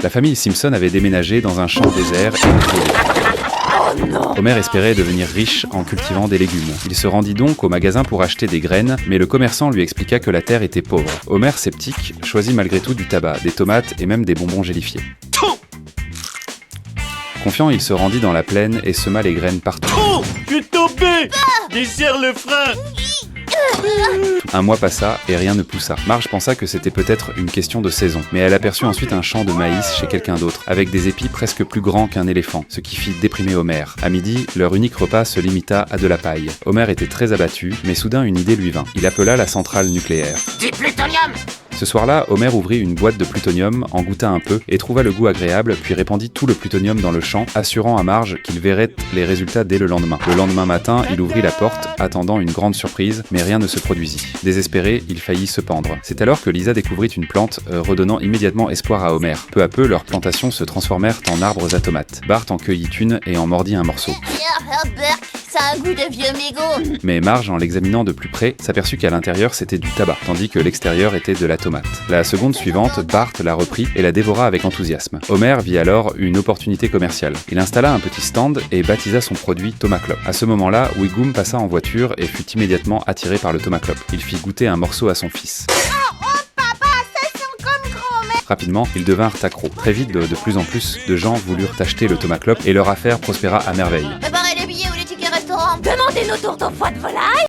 La famille Simpson avait déménagé dans un champ désert et isolé. Homer espérait devenir riche en cultivant des légumes. Il se rendit donc au magasin pour acheter des graines, mais le commerçant lui expliqua que la terre était pauvre. Homer, sceptique, choisit malgré tout du tabac, des tomates et même des bonbons gélifiés. Confiant, il se rendit dans la plaine et sema les graines partout. Oh, je suis tombé. Desserre le frein. Un mois passa et rien ne poussa. Marge pensa que c'était peut-être une question de saison, mais elle aperçut ensuite un champ de maïs chez quelqu'un d'autre, avec des épis presque plus grands qu'un éléphant, ce qui fit déprimer Homer. À midi, leur unique repas se limita à de la paille. Homer était très abattu, mais soudain une idée lui vint. Il appela la centrale nucléaire. Du plutonium! Ce soir-là, Homer ouvrit une boîte de plutonium, en goûta un peu et trouva le goût agréable, puis répandit tout le plutonium dans le champ, assurant à Marge qu'il verrait les résultats dès le lendemain. Le lendemain matin, il ouvrit la porte, attendant une grande surprise, mais rien ne se produisit. Désespéré, il faillit se pendre. C'est alors que Lisa découvrit une plante, redonnant immédiatement espoir à Homer. Peu à peu, leurs plantations se transformèrent en arbres à tomates. Bart en cueillit une et en mordit un morceau. Ça a un goût de vieux mégot. Mais Marge, en l'examinant de plus près, s'aperçut qu'à l'intérieur c'était du tabac, tandis que l'extérieur était de la tomate. La seconde suivante, Bart la reprit et la dévora avec enthousiasme. Homer vit alors une opportunité commerciale. Il installa un petit stand et baptisa son produit Tomaclop. À ce moment-là, Wiggum passa en voiture et fut immédiatement attiré par le Tomaclop. Il fit goûter un morceau à son fils. Rapidement, ils devinrent accros. Très vite, de plus en plus de gens voulurent acheter le Tomaclop et leur affaire prospéra à merveille. Préparez les billets ou les tickets restaurants. Demandez nos tours au foie de volaille.